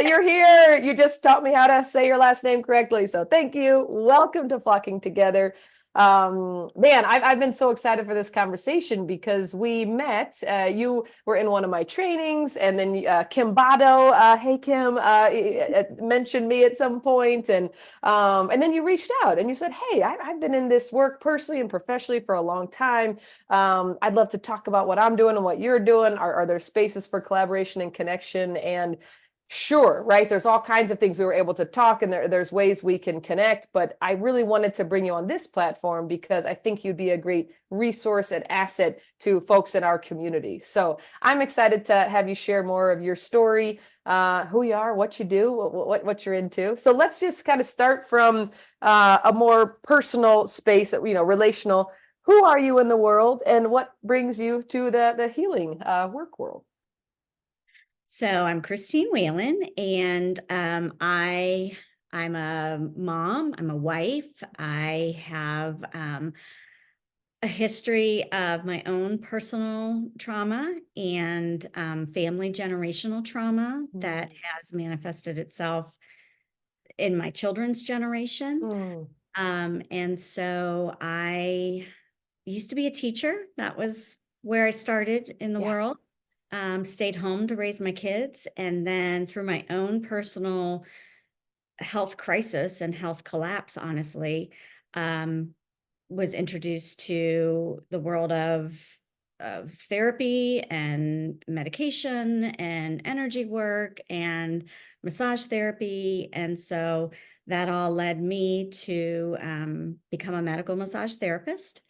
You're here. You just taught me how to say your last name correctly. So thank you. Welcome to Flocking Together. Man, I've been so excited for this conversation because we met. You were in one of my trainings, and then Kim Bado, hey Kim, mentioned me at some point, and then you reached out and you said, "Hey, I've been in this work personally and professionally for a long time. I'd love to talk about what I'm doing and what you're doing. Are there spaces for collaboration and connection?" And sure, right. There's all kinds of things we were able to talk, and there's ways we can connect. But I really wanted to bring you on this platform because I think you'd be a great resource and asset to folks in our community. So I'm excited to have you share more of your story, who you are, what you do, what you're into. So let's just kind of start from a more personal space, relational. Who are you in the world, and what brings you to the healing work world? So I'm Christine Whelan, and I'm a mom. I'm a wife. I have a history of my own personal trauma and family generational trauma that has manifested itself in my children's generation. Mm. And so I used to be a teacher. That was where I started in the Yeah. world. Stayed home to raise my kids. And then through my own personal health crisis and health collapse, honestly, um, was introduced to the world of therapy and medication and energy work and massage therapy. And so that all led me to become a medical massage therapist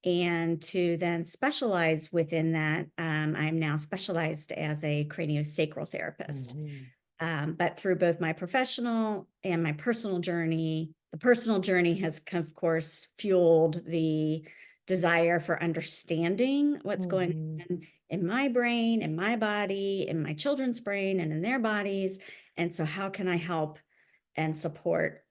and to then specialize within that. I'm now specialized as a craniosacral therapist. Mhm. But through both my professional and my personal journey, the personal journey has, of course, fueled the desire for understanding what's going Mhm. on in my brain, in my body, in my children's brain, and in their bodies. And so, how can I help and support,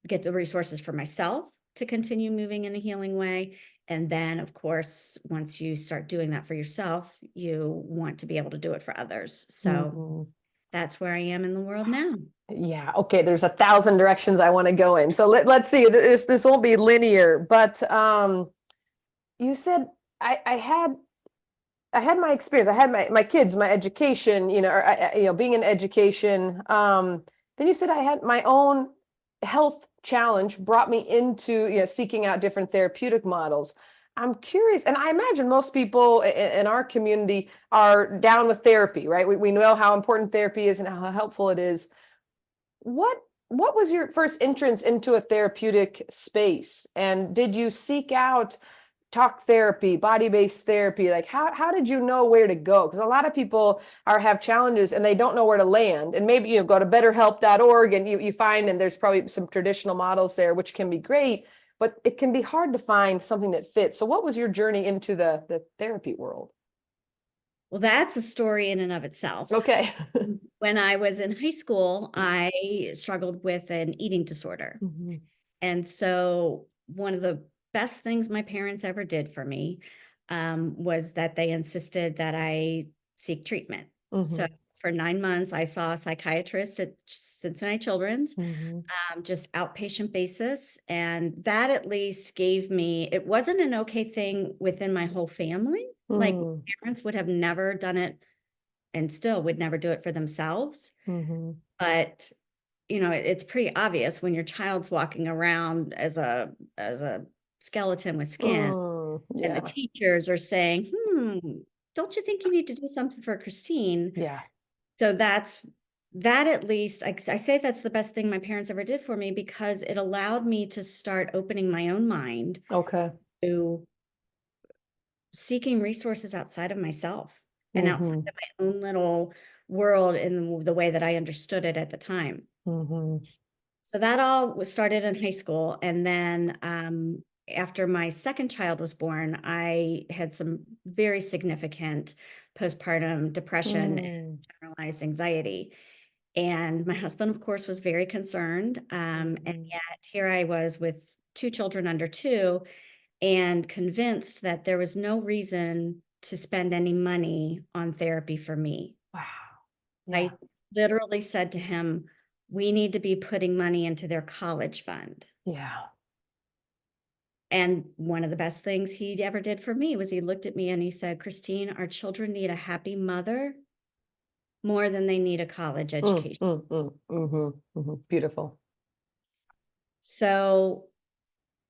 get the resources for myself to continue moving in a healing way? And then, of course, once you start doing that for yourself, you want to be able to do it for others. So Mhm. that's where I am in the world now. Yeah. Okay. There's 1,000 directions I want to go in. So let's see. This won't be linear, but you said I had my experience. I had my kids, my education. Being in education. Then you said I had my own health challenge brought me into seeking out different therapeutic models. I'm curious, and I imagine most people in our community are down with therapy, right? We know how important therapy is and how helpful it is. What what was your first entrance into a therapeutic space? And did you seek out talk therapy, body-based therapy? Like how did you know where to go? Because a lot of people have challenges and they don't know where to land. And maybe you go to betterhelp.org and you find, and there's probably some traditional models there, which can be great, but it can be hard to find something that fits. So what was your journey into the therapy world? Well, that's a story in and of itself. Okay. When I was in high school, I struggled with an eating disorder. Mhm. And so, one of the best things my parents ever did for me was that they insisted that I seek treatment. So, Mhm. for 9 months, I saw a psychiatrist at Cincinnati Children's, Mhm. just outpatient basis. And that at least gave me, it wasn't an okay thing within my whole family. Like, Mm. parents would have never done it and still would never do it for themselves. Mhm. But it's pretty obvious when your child's walking around as a skeleton with skin, Mm. and the Yeah. teachers are saying, don't you think you need to do something for Christine? Yeah. So that at least I say that's the best thing my parents ever did for me because it allowed me to start opening my own mind Okay. to seeking resources outside of myself and outside Mhm. of my own little world in the way that I understood it at the time. Mhm. So that all was started in high school. And then after my second child was born, I had some very significant postpartum depression and Mm. generalized anxiety. And my husband, of course, was very concerned. And Mhm. yet here I was with two children under two and convinced that there was no reason to spend any money on therapy for me. Wow. I Yeah. literally said to him, we need to be putting money into their college fund. Yeah. And one of the best things he ever did for me was he looked at me and he said, Christine, our children need a happy mother more than they need a college education. Beautiful. So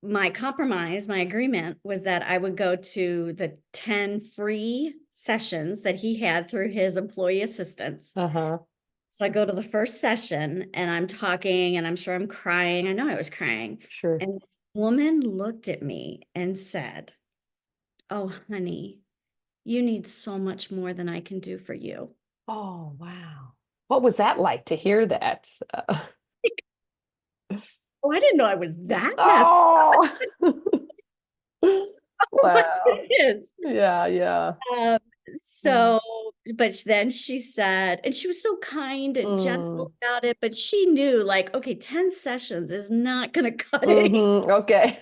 my compromise, my agreement was that I would go to the 10 free sessions that he had through his employee assistants. Uh-huh. So I go to the first session and I'm talking and I'm sure I'm crying. I know I was crying. Sure. And this woman looked at me and said, oh, honey, you need so much more than I can do for you. Oh, wow. What was that like to hear that? Oh, I didn't know I was that messed Oh, up. Oh my wow. goodness. Yeah, yeah. Um, Mm, so, but then she said, and she was so kind and mm, gentle about it, but she knew like, okay, 10 sessions is not going to cut it. okay.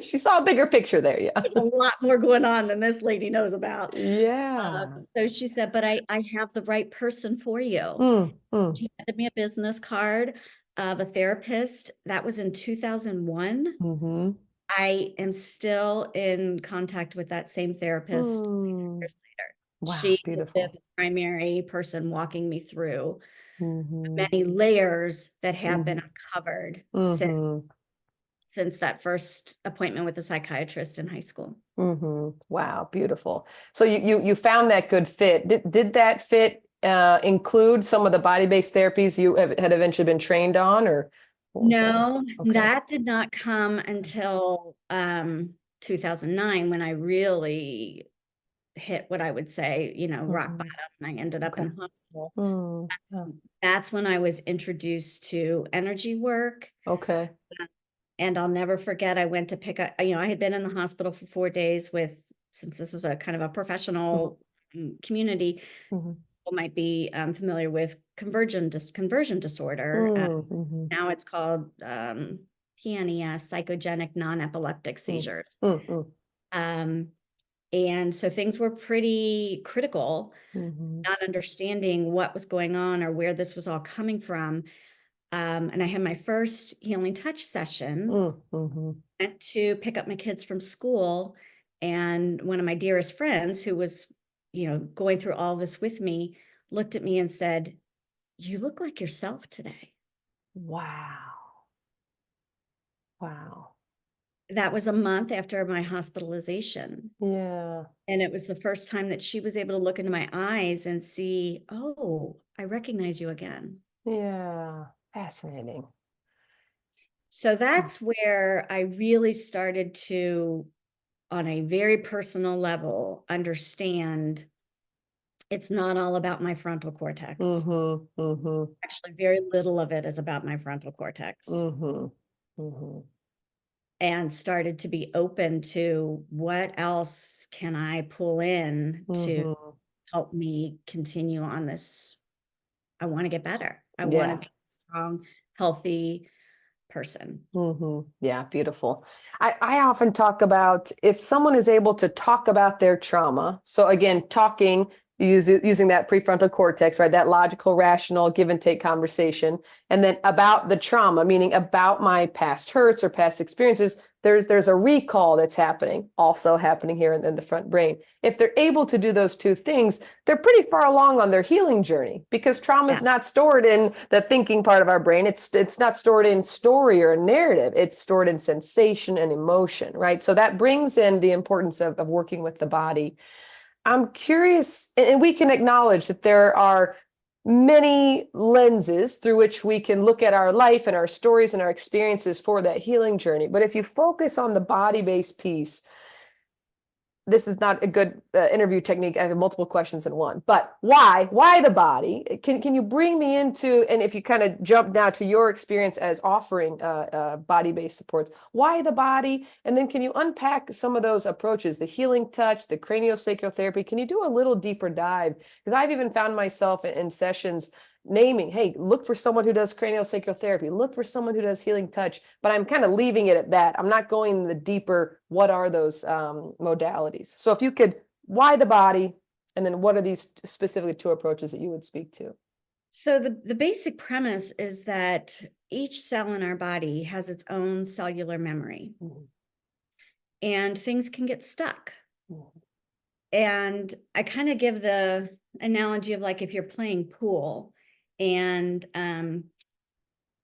She saw a bigger picture there, yeah. There's a lot more going on than this lady knows about. Yeah. So she said, but I have the right person for you. Mm. She handed me a business card of a therapist. That was in 2001. Mm-hmm. I am still in contact with that same therapist Mm. years later. Wow, She has been beautiful. the primary person walking me through Mm-hmm. many layers that have been Mm-hmm. uncovered Mm-hmm. since that first appointment with the psychiatrist in high school. Wow, beautiful. So you found that good fit. Did that fit include some of the body-based therapies you had eventually been trained on, or what was that? No, Okay. that did not come until 2009 when I really hit what I would say, rock Mm-hmm. bottom. And I ended up in Okay. the hospital. Yeah. That's when I was introduced to energy work. Okay. And I'll never forget, I went to pick up, I had been in the hospital for 4 days since this is a kind of a professional community, Mm-hmm. people might be familiar with conversion disorder. Mm-hmm. Now it's called PNES, psychogenic non-epileptic seizures. Mm-hmm. Um, and so things were pretty critical, Mm-hmm. not understanding what was going on or where this was all coming from. And I had my first healing touch session, Mm-hmm. went to pick up my kids from school. And one of my dearest friends who was, going through all this with me, looked at me and said, you look like yourself today. Wow. Wow. That was a month after my hospitalization. Yeah. And it was the first time that she was able to look into my eyes and see, oh, I recognize you again. Yeah. Fascinating. So that's where I really started to, on a very personal level, understand it's not all about my frontal cortex. Mm-hmm. Mm-hmm. Actually, very little of it is about my frontal cortex. Mm-hmm. Mm-hmm. And started to be open to what else can I pull in to Mm-hmm. help me continue on this. I want to get better. I want to Yeah. be a strong, healthy person. Yeah, beautiful. I often talk about if someone is able to talk about their trauma. So again, talking using that prefrontal cortex, right? That logical, rational give and take conversation. And then about the trauma, meaning about my past hurts or past experiences, there's a recall that's also happening here in the front brain. If they're able to do those two things, they're pretty far along on their healing journey because trauma is Yeah. not stored in the thinking part of our brain. It's not stored in story or narrative. It's stored in sensation and emotion, right? So that brings in the importance of working with the body. I'm curious, and we can acknowledge that there are many lenses through which we can look at our life and our stories and our experiences for that healing journey. But if you focus on the body-based piece, this is not a good interview technique. I have multiple questions in one, but why the body? Can you bring me into, and if you kind of jump now to your experience as offering body-based supports, why the body? And then can you unpack some of those approaches, the healing touch, the craniosacral therapy? Can you do a little deeper dive? Because I've even found myself in sessions naming, hey, look for someone who does craniosacral therapy, look for someone who does healing touch, but I'm kind of leaving it at that. I'm not going the deeper, what are those modalities? So if you could, why the body, and then what are these specifically two approaches that you would speak to? So the basic premise is that each cell in our body has its own cellular memory, Mhm. and things can get stuck. Mhm. And I kind of give the analogy of like if you're playing pool and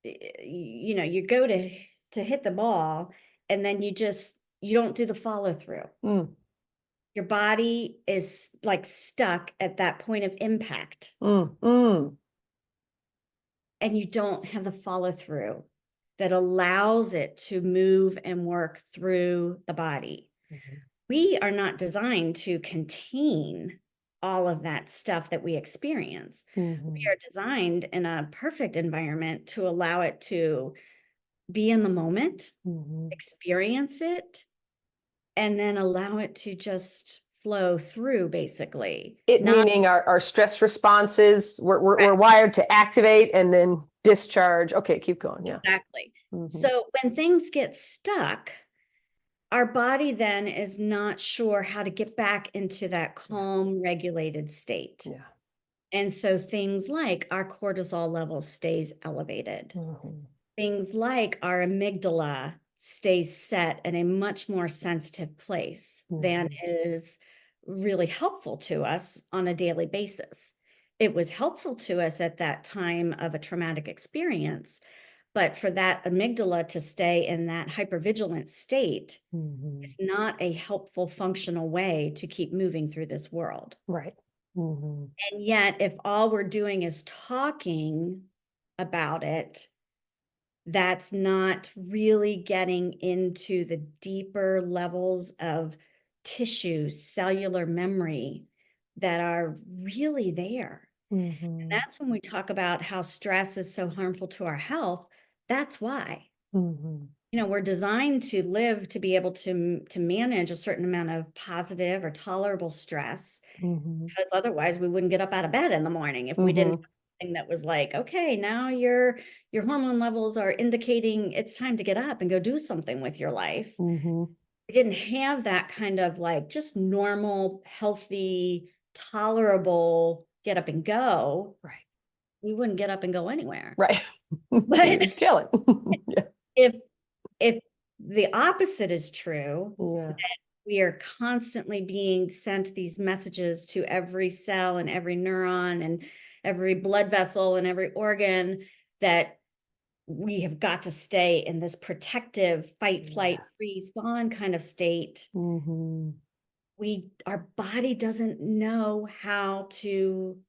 you go to hit the ball and then you don't do the follow through. Mm. Your body is like stuck at that point of impact Mm. Mm. and you don't have the follow through that allows it to move and work through the body. Mhm. We are not designed to contain all of that stuff that we experience. We Mhm. are designed in a perfect environment to allow it to be in the moment, Mhm. experience it, and then allow it to just flow through, basically. It Not meaning our stress responses, we're wired to activate and then discharge. Okay, keep going. Yeah. exactly. Mhm. So when things get stuck, our body then is not sure how to get back into that Yeah. calm, regulated state. Yeah. And so things like our cortisol level stays elevated. Mhm. Things like our amygdala stays set in a much more sensitive place than Mhm. is really helpful to us on a daily basis. It was helpful to us at that time of a traumatic experience, but for that amygdala to stay in that hypervigilant state Mhm. is not a helpful functional way to keep moving through this world. Right. Mhm. And yet, if all we're doing is talking about it, that's not really getting into the deeper levels of tissue, cellular memory that are really there. And Mhm. that's when we talk about how stress is so harmful to our health. That's why. Mhm. We're designed to live to be able to manage a certain amount of positive or tolerable stress, Mhm. because otherwise we wouldn't get up out of bed in the morning if we didn't Mhm. have something that was like, okay, now your hormone levels are indicating it's time to get up and go do something with your life. Mhm. We didn't have that kind of like just normal, healthy, tolerable get up and go. Right. We wouldn't get up and go anywhere. Right. But Be chilling. Yeah. if if the opposite is true, Yeah. we are constantly being sent these messages to every cell and every neuron and every blood vessel and every organ that we have got to stay in this protective fight, flight, Yeah. freeze, fawn kind of state. Mhm. Our body doesn't know how to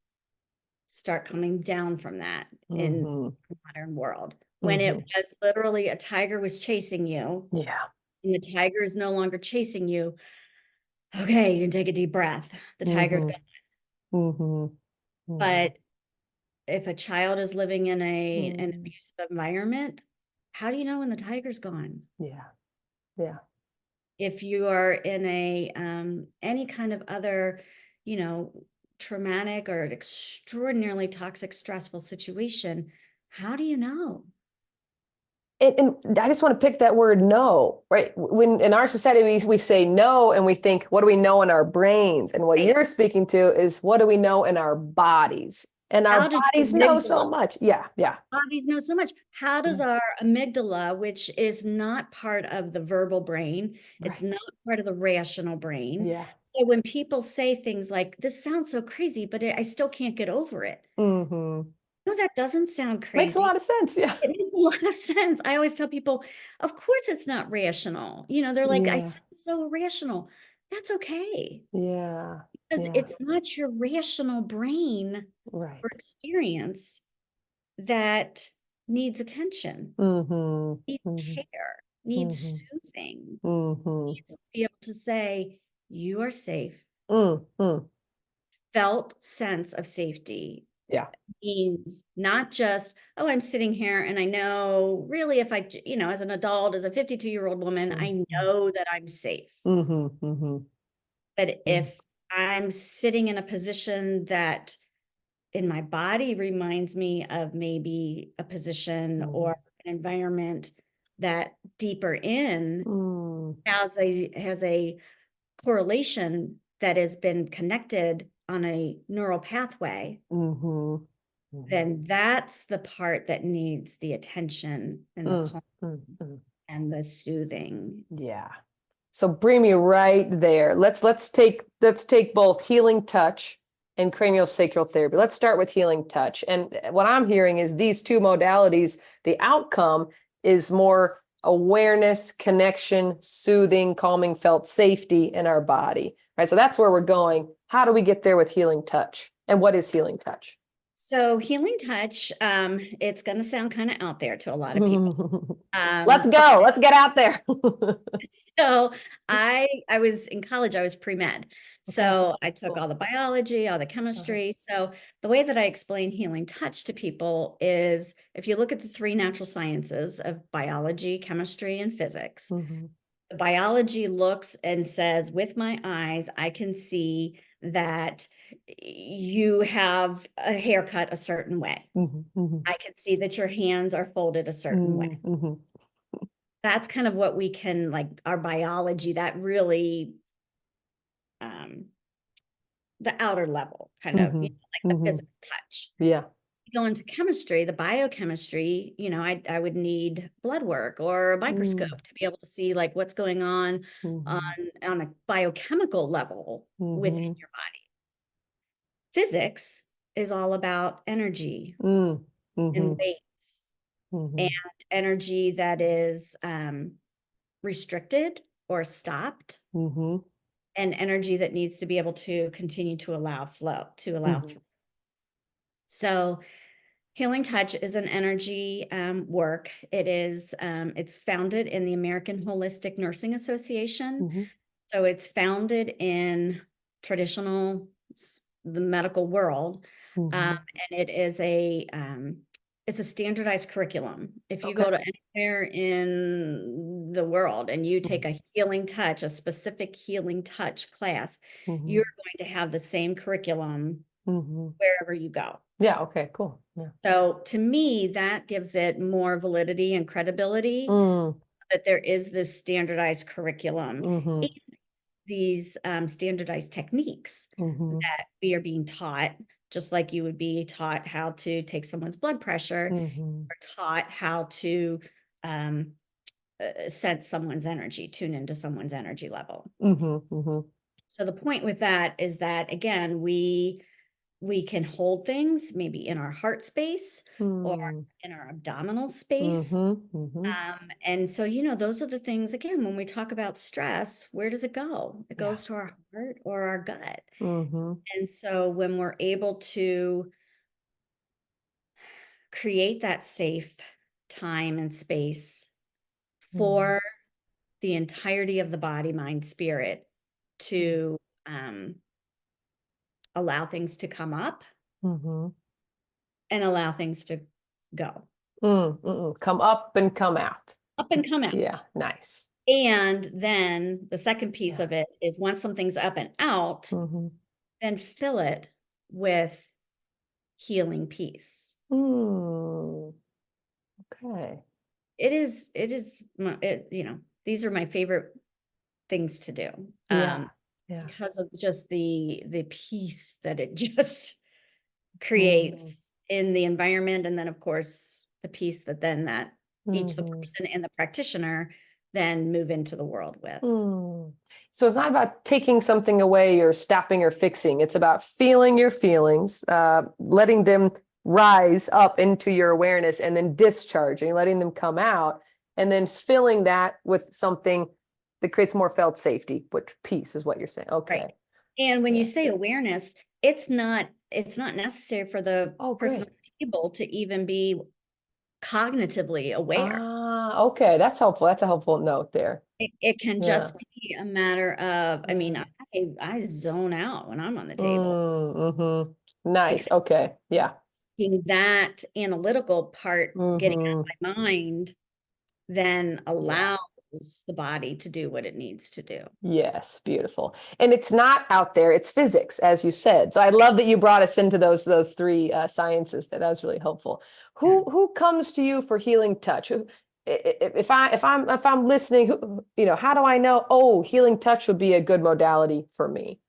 start coming down from that in Mhm. the modern world. When it Mhm. was literally a tiger was chasing you Yeah. and the tiger is no longer chasing you, okay, you can take a deep breath. The tiger's Mhm. gone. Mhm. Mhm. But if a child is living in an Mhm. abusive environment, how do you know when the tiger's gone? Yeah. Yeah. If you are in a any kind of other, you know, traumatic or extraordinarily toxic, stressful situation, how do you know? And I just want to pick that word no, right? When in our society we say no and we think, what do we know in our brains? And what Right. you're speaking to is what do we know in our bodies? And our How does the bodies know amygdala so much. Yeah, yeah. bodies know so much? How does Yeah. our amygdala, which is not part of the verbal brain, it's Right. not part of the rational brain. Yeah. So when people say things like, this sounds so crazy, but I still can't get over it. Hmm. No, that doesn't sound Makes a crazy. lot of sense. Yeah. It makes a lot of sense. I always tell people, of course it's not rational. They're like, I Yeah. sound so rational. That's okay. Yeah. Because Yeah. it's not your rational brain Right. or experience that needs attention, Hmm. needs Hmm. care, needs Hmm. soothing, Hmm. needs to be able to say, you are safe. Mm. Felt sense of safety Yeah. means not just, oh, I'm sitting here and I know really if as an adult, as a 52-year-old woman, I Hmm. know that I'm safe. Hmm. Hmm. But if I'm sitting in a position that in my body reminds me of maybe a position Hmm. or an environment that deeper in Hmm. has a correlation that has been connected on a neural pathway, Hmm. then that's the part that needs the attention and the calm and the soothing. Yeah. So bring me right there. Let's take both healing touch and craniosacral therapy. Let's start with healing touch. And what I'm hearing is these two modalities, the outcome is more awareness, connection, soothing, calming, felt safety in our body. Right. So that's where we're going. How do we get there with healing touch? And what is healing touch? So healing touch, it's going to sound kind of out there to a lot of people. Let's go. Let's get out there. So I was in college, I was pre-med. So I took Cool. all the biology, all the chemistry. So the way that I explain healing touch to people is if you look at the three natural sciences of biology, chemistry, and physics, the biology looks and says, with my eyes, I can see that you have a haircut a certain way. I can see that your hands are folded a certain way. That's kind of what we can, like, our biology, that really, the outer level, kind of, like the physical touch. Yeah. You go into chemistry, the biochemistry, I would need blood work or a microscope to be able to see like what's going on a biochemical level within your body. Physics is all about energy and weights and energy that is restricted or stopped and energy that needs to be able to continue to allow flow, to allow through. So healing touch is an energy work. It is, it's founded in the American Holistic Nursing Association. So it's founded in the medical world. And it is it's a standardized curriculum. If you go to anywhere in the world and you take a healing touch, a specific healing touch class, you're going to have the same curriculum wherever you go. Yeah. Okay, cool. Yeah. So to me, that gives it more validity and credibility that there is this standardized curriculum, and these standardized techniques that we are being taught, just like you would be taught how to take someone's blood pressure or taught how to sense someone's energy, tune into someone's energy level. So the point with that is that, again, we can hold things maybe in our heart space or in our abdominal space. And so, those are the things, again, when we talk about stress, where does it go? It goes to our heart or our gut. And so when we're able to create that safe time and space for the entirety of the body, mind, spirit to allow things to come up and allow things to go. Come up and come out. Up and come out. Yeah, nice. And then the second piece of it is once something's up and out, then fill it with healing peace. Okay. It is, these are my favorite things to do. Because of just the peace that it just creates in the environment. And then of course, the peace that then that each the person and the practitioner then move into the world with. So it's not about taking something away or stopping or fixing. It's about feeling your feelings, letting them rise up into your awareness and then discharging, letting them come out, and then filling that with something that creates more felt safety, which peace is what you're saying. Okay. Right. And when you say awareness, it's not necessary for the person on the table to even be cognitively aware. Okay, that's helpful. That's a helpful note there. It can just be a matter of, I mean, I zone out when I'm on the table. Nice. Okay. Yeah. That analytical part getting out of my mind then allows the body to do what it needs to do. Yes, beautiful. And it's not out there, it's physics, as you said. So I love that you brought us into those three sciences. That was really helpful. Who comes to you for healing touch? If I'm listening, how do I know, oh, healing touch would be a good modality for me?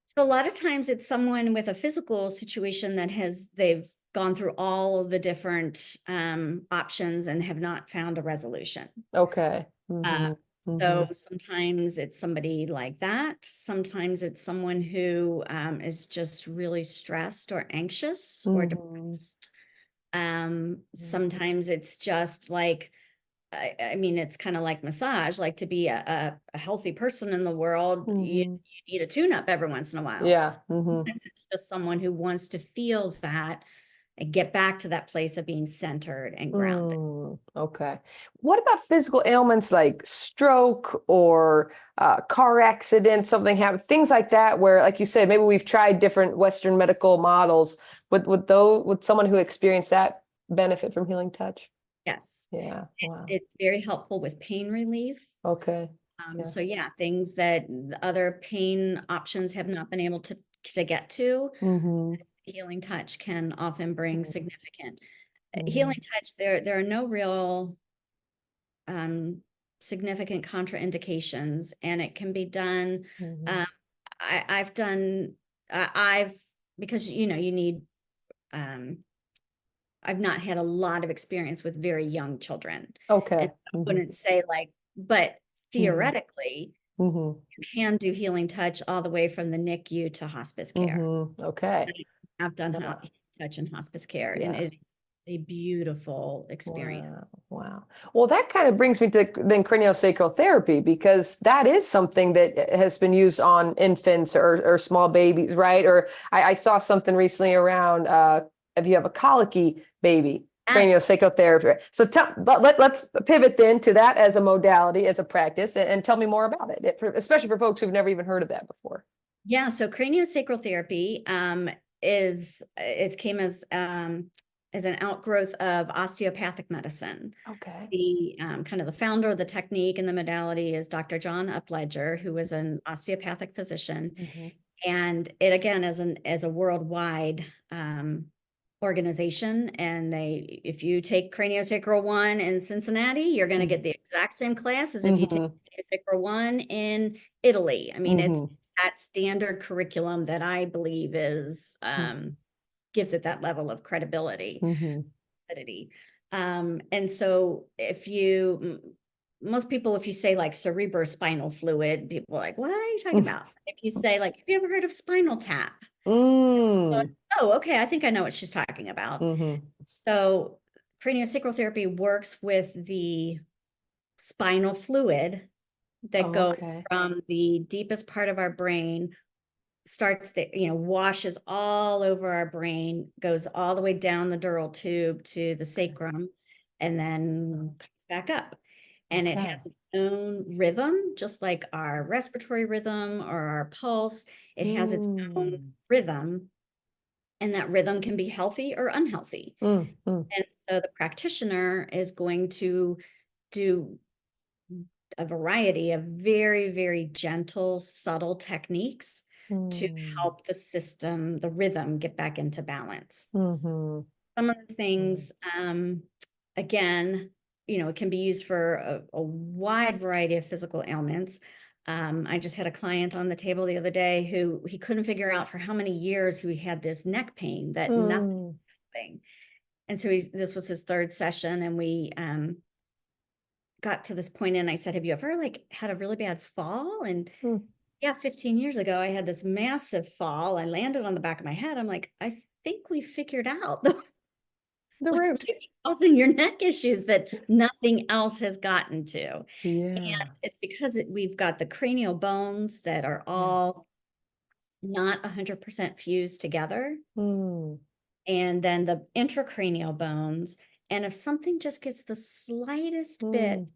So a lot of times it's someone with a physical situation that they've gone through all of the different options and have not found a resolution. Okay. Uh, Mm-hmm. so Mm-hmm. sometimes it's somebody like that. Sometimes it's someone who is just really stressed or anxious or Mm-hmm. depressed. Sometimes it's just like, I mean, it's kind of like massage, like to be a healthy person in the world, you Mm-hmm. need a tune-up every once in a while. Yeah. Mm-hmm. Sometimes it's just someone who wants to feel that and get back to that place of being centered and grounded. Okay. What about physical ailments like stroke or car accident, something happen, things like that, where, like you said, maybe we've tried different Western medical models. Would someone who experienced that benefit from healing touch? Yes. Yeah. Wow. It's very helpful with pain relief. Okay. Yeah. So yeah, things that the other pain options have not been able to get to, Mm-hmm. healing touch can often bring significant Mm-hmm. healing touch. There are no real significant contraindications, and it can be done. Mm-hmm. Um, I've done I've because you need um I've not had a lot of experience with very young children. And Okay. I Mm-hmm. wouldn't say like, but Mm-hmm. theoretically, Mm-hmm. you can do healing touch all the way from the NICU to hospice care. Mm-hmm. Okay. I've done Yeah. touch in hospice care, and Yeah. it's a beautiful experience. Wow. Wow. Well, that kind of brings me to then craniosacral therapy, because that is something that has been used on infants or small babies, right? Or I saw something recently around if you have a colicky baby, Yes. craniosacral therapy. So let's pivot then to that as a modality, as a practice, and tell me more about it, especially for folks who've never even heard of that before. Yeah. So craniosacral therapy is it came as an outgrowth of osteopathic medicine. Okay. The kind of the founder of the technique and the modality is Dr. John Upledger, who was an osteopathic physician. Mm-hmm. And it again as a worldwide organization. And if you take craniosacral 1 in Cincinnati, you're going to get the exact same class as if you take Mm-hmm. craniosacral 1 in Italy. I mean, it's Mm-hmm. that standard curriculum that I believe is gives it that level of credibility. Mm-hmm. And so most people, if you say like cerebrospinal fluid, people are like, what are you talking about? If you say like, have you ever heard of spinal tap? Mm. Oh, okay, I think I know what she's talking about. Mm-hmm. So craniosacral therapy works with the spinal fluid that Oh, goes okay. from the deepest part of our brain, starts the, washes all over our brain, goes all the way down the dural tube to the sacrum, and then comes back up. And it Okay. has its own rhythm, just like our respiratory rhythm or our pulse. It has its own Mm. rhythm, and that rhythm can be healthy or unhealthy. Mm. Mm. And so the practitioner is going to do a variety of very, very gentle, subtle techniques to Mm. help the system, the rhythm, get back into balance. Mm-hmm. Some of the Mm. things, again, it can be used for a wide variety of physical ailments. I just had a client on the table the other day who he couldn't figure out for how many years he had this neck pain that nothing was Mm. happening. And so this was his third session, and we got to this point, and I said, have you ever like had a really bad fall? And Mm. yeah, 15 years ago, I had this massive fall. I landed on the back of my head. I'm like, I think we figured out The what's root. causing your neck issues that nothing else has gotten to. And Yeah. it's because we've got the cranial bones that are Yeah. all not 100% fused together. Mm. And then the intracranial bones. And if something just gets the slightest bit Mm.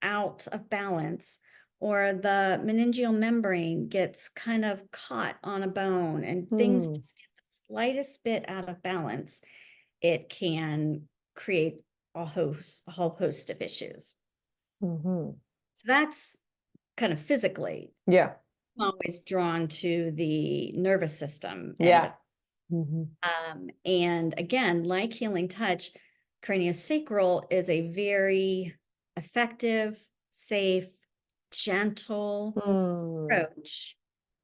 out of balance, or the meningeal membrane gets kind of caught on a bone and things Mm. get the slightest bit out of balance, it can create a whole host of issues. Mm-hmm. So that's kind of physically. Yeah. I'm always drawn to the nervous system Yeah. Mm-hmm. and again, like healing touch, craniosacral is a very effective, safe, gentle Mm. approach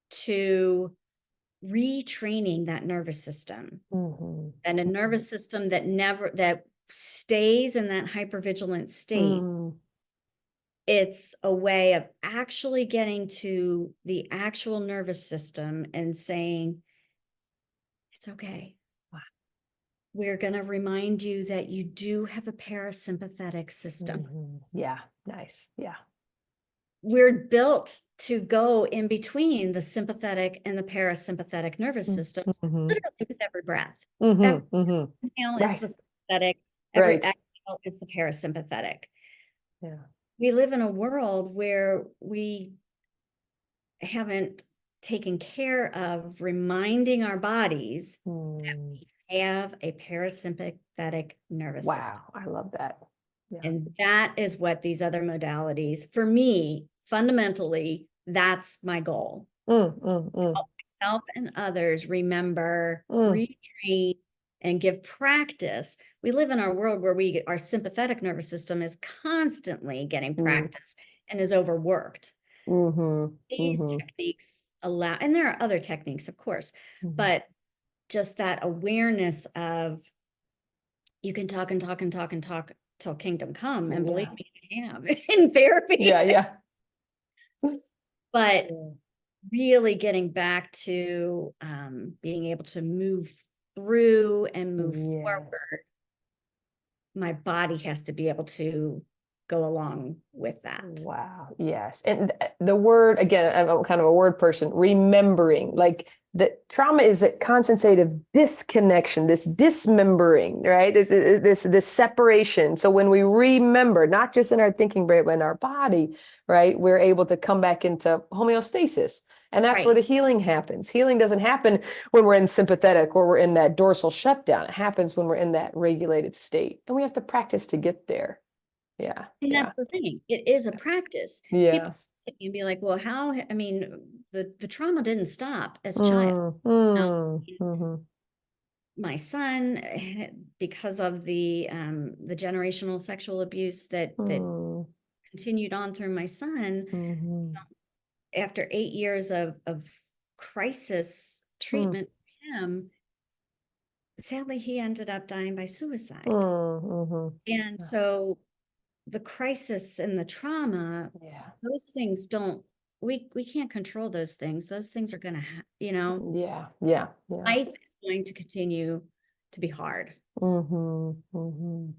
to retraining that nervous system, Mhm. and a nervous system that stays in that hypervigilant state. Mm. It's a way of actually getting to the actual nervous system and saying, it's okay. We're going to remind you that you do have a parasympathetic system. Mhm. Yeah, nice. Yeah. We're built to go in between the sympathetic and the parasympathetic nervous systems, Mhm. literally with every breath. Every Mhm. Mhm. inhale is Right. the sympathetic, every Right. exhale is the parasympathetic. Yeah. We live in a world where we haven't taken care of reminding our bodies Mm. have a parasympathetic nervous system. Wow, I love that. Yeah. And that is what these other modalities, for me, fundamentally, that's my goal. Mm. Help myself and others remember, Mm. retrain, and give practice. We live in our world where our sympathetic nervous system is constantly getting Mm. practice and is overworked. Mhm. These Mhm. techniques allow, and there are other techniques, of course, Mhm. but just that awareness of you can talk and talk and talk and talk till kingdom come. And believe Yeah. me, I have in therapy. Yeah, yeah. But Yeah. really getting back to being able to move through and move Yes. forward, my body has to be able to go along with that. Wow. Yes. And the word, again, I'm kind of a word person, remembering, like the trauma is a constant state of disconnection, this dismembering, right? This separation. So when we remember, not just in our thinking, but in our body, right, we're able to come back into homeostasis. And that's where Right. the healing happens. Healing doesn't happen when we're in sympathetic or we're in that dorsal shutdown. It happens when we're in that regulated state. And we have to practice to get there. Yeah. And Yeah. that's the thing. It is a practice. People Yeah. can be like, well, how, I mean, the trauma didn't stop as a child. Mm, Now, mhm, my son, because of the generational sexual abuse that mm, continued on through my son, mhm, after 8 years of crisis mm, treatment for him, sadly, he ended up dying by suicide. mhm. And so the crisis and the trauma, Yeah, those things don't, we can't control those things. Those things are going to, yeah, yeah, yeah. life is going to continue to be hard, Mhm,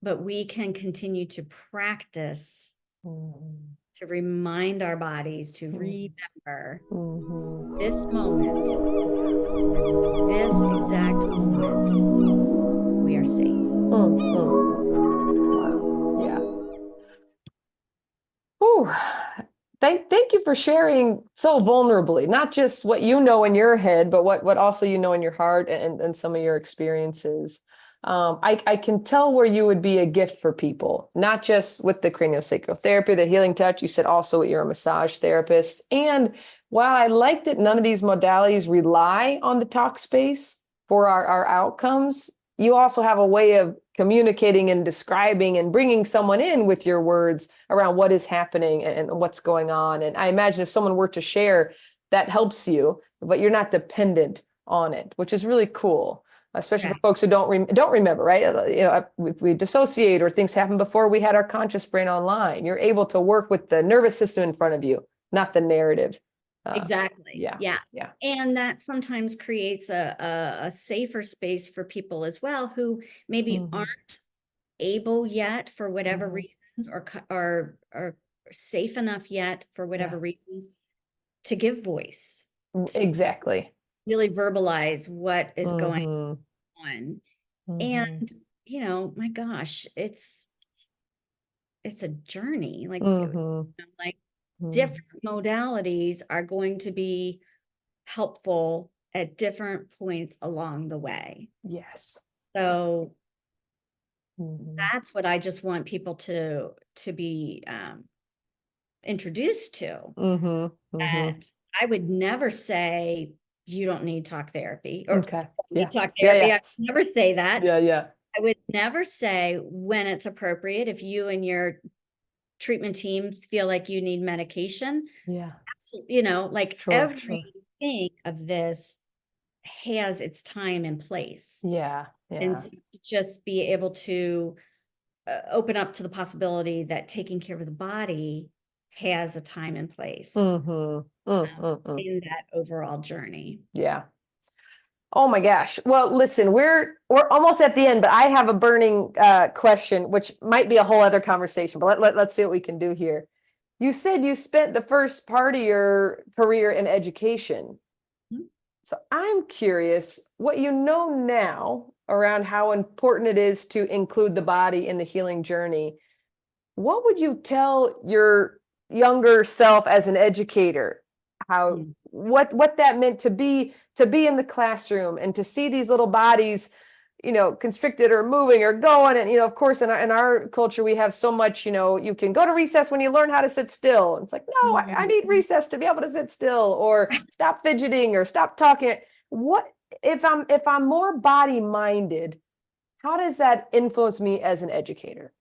but we can continue to practice mhm, to remind our bodies to mhm, remember mhm. this moment, this exact moment, we are safe. Wow. Yeah. Whew. Thank you for sharing so vulnerably, not just what you know in your head, but what also you know in your heart and some of your experiences. I can tell where you would be a gift for people, not just with the craniosacral therapy, the healing touch. You said also you're a massage therapist. And while I like that none of these modalities rely on the talk space for our outcomes, you also have a way of communicating and describing and bringing someone in with your words around what is happening and what's going on. And I imagine if someone were to share, that helps you, but you're not dependent on it, which is really cool, especially Yeah, for folks who don't remember, right? If we dissociate or things happen before we had our conscious brain online, you're able to work with the nervous system in front of you, not the narrative. exactly. Yeah, Yeah. yeah. And that sometimes creates a safer space for people as well who maybe Mhm, aren't able yet for whatever mhm. reasons, or are safe enough yet for Yeah, whatever reasons, to give voice, to exactly. really verbalize what is going Hmm. on. Hmm. And, my gosh, it's a journey. Hmm. Like Hmm. different modalities are going to be helpful at different points along the way. Yes. Yes. So Hmm. that's what I just want people to be introduced to. Hmm. Hmm. That I would never say you don't need talk therapy or Okay. need Yeah. talk Yeah. therapy. Yeah. I would never say that. Yeah. Yeah. I would never say when it's appropriate. If you and your treatment team feel like you need medication, Yeah. absolutely, like Sure. every Sure. thing of this has its time and place. Yeah. And Yeah. so to just be able to open up to the possibility that taking care of the body has a time and place Mm-hmm. in that overall journey. Yeah. Oh my gosh. Well, listen, we're almost at the end, but I have a burning question, which might be a whole other conversation, but let's see what we can do here. You said you spent the first part of your career in education. Mhm. So I'm curious what you know now around how important it is to include the body in the healing journey. What would you tell your younger self as an educator? How Mm. what that meant to be in the classroom and to see these little bodies, constricted or moving or going. And of course, in our culture, we have so much. You can go to recess when you learn how to sit still. It's like, no, I need Mhm. recess to be able to sit still, or stop fidgeting, or stop talking. What if I'm more body minded? How does that influence me as an educator?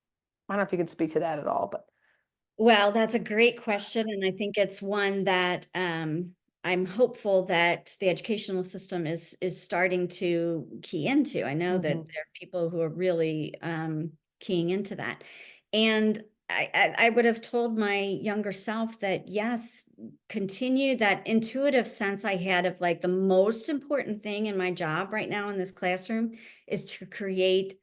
I don't know if you can speak to that at all, but Well, that's a great question, and I think it's one that I'm hopeful that the educational system is starting to key into. I know that Mhm. there are people who are really keying into that, and I would have told my younger self that yes, continue that intuitive sense I had of like the most important thing in my job right now in this classroom is to create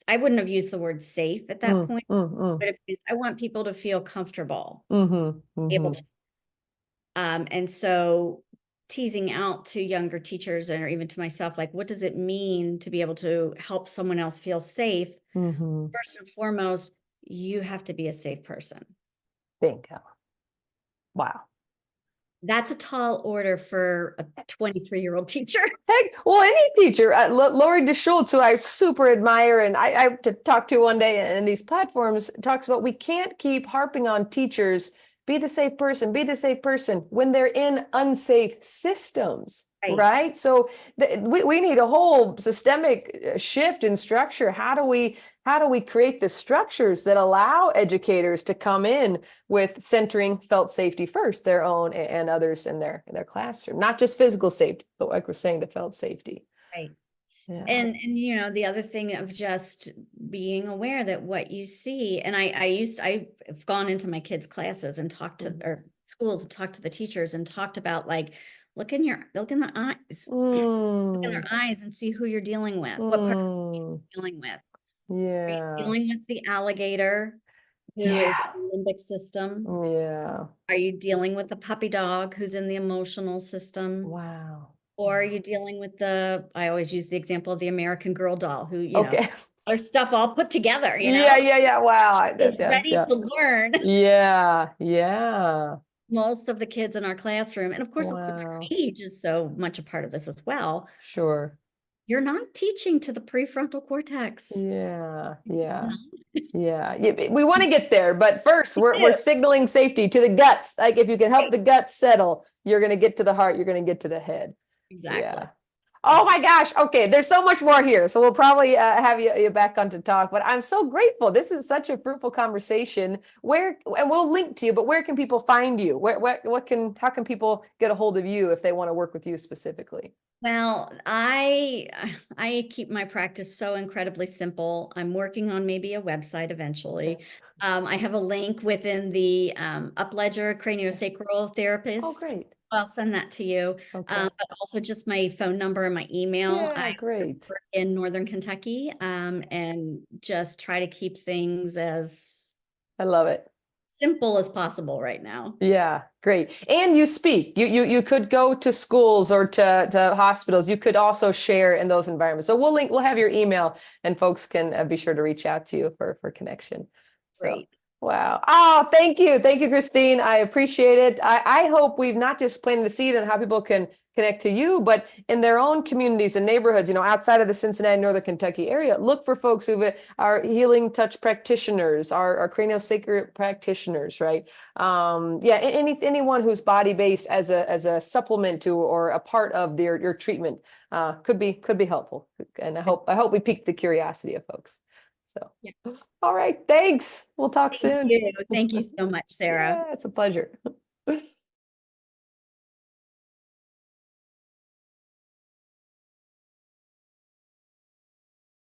I wouldn't have used the word safe at that Mm, point, mm, mm, but if I want people to feel comfortable, mhm, able mhm, to, and so teasing out to younger teachers or even to myself, like, what does it mean to be able to help someone else feel safe? mhm. First and foremost, you have to be a safe person. Bingo. Wow. That's a tall order for a 23-year-old teacher. Heck, well, any teacher, Lori DeSchultz, who I super admire, and I to talk to one day, and these platforms talks about we can't keep harping on teachers. Be the safe person. Be the safe person when they're in unsafe systems, Right. right? So we need a whole systemic shift in structure. How do we create the structures that allow educators to come in with centering felt safety first, their own and others in their classroom, not just physical safety, but like we're saying, the felt safety. Right. Yeah. And the other thing of just being aware that what you see, and I've gone into my kids' classes and talked to Mhm. or schools and talked to the teachers and talked about like, look in the eyes, look in Mm, their eyes and see who you're dealing with. What part mm, you're dealing with? Are you yeah. dealing with the alligator who is Yeah. in the limbic system? Yeah. Are you dealing with the puppy dog who's in the emotional system? Wow. Or are Wow. you dealing with I always use the example of the American Girl doll who, Okay. our stuff all put together, Yeah, yeah, yeah. Wow. is Yeah, ready yeah. to learn. Yeah. Yeah. Most of the kids in our classroom, and of course, their Wow. age is so much a part of this as well. Sure. You're not teaching to the prefrontal cortex. Yeah. You're just Yeah. not. Yeah, we want to get there, but first You we're do. signaling safety to the guts. Like if you can help Right. the guts settle, you're going to get to the heart, you're going to get to the head. Exactly. Yeah. Oh my gosh. Okay, there's so much more here. So we'll probably have you back on to talk, but I'm so grateful. This is such a fruitful conversation. And we'll link to you, but where can people find you? How can people get a hold of you if they want to work with you specifically? Well, I keep my practice so incredibly simple. I'm working on maybe a website eventually. I have a link within the Upledger craniosacral Oh, therapist. great. I'll send that to you. Okay. But also just my phone number and my email. I Yeah, great. work in Northern Kentucky, and just try to keep things as I love it. simple as possible right now. Yeah, great. And you speak. You could go to schools or to hospitals. You could also share in those environments. So we'll have your email and folks can be sure to reach out to you for connection. So Great. wow. Oh, thank you. Thank you, Christine. I appreciate it. I hope we've not just planted the seed on how people can connect to you, but in their own communities and neighborhoods, outside of the Cincinnati, Northern Kentucky area, look for folks who are healing touch practitioners, are craniosacral practitioners, right? Yeah, anyone who's body based as a supplement to or a part of your treatment could be helpful, and I hope we piqued the curiosity of folks. So, Yeah. all right, thank we'll talk Thank soon. you. Thank you so much, Sarah. Yeah, it's a pleasure.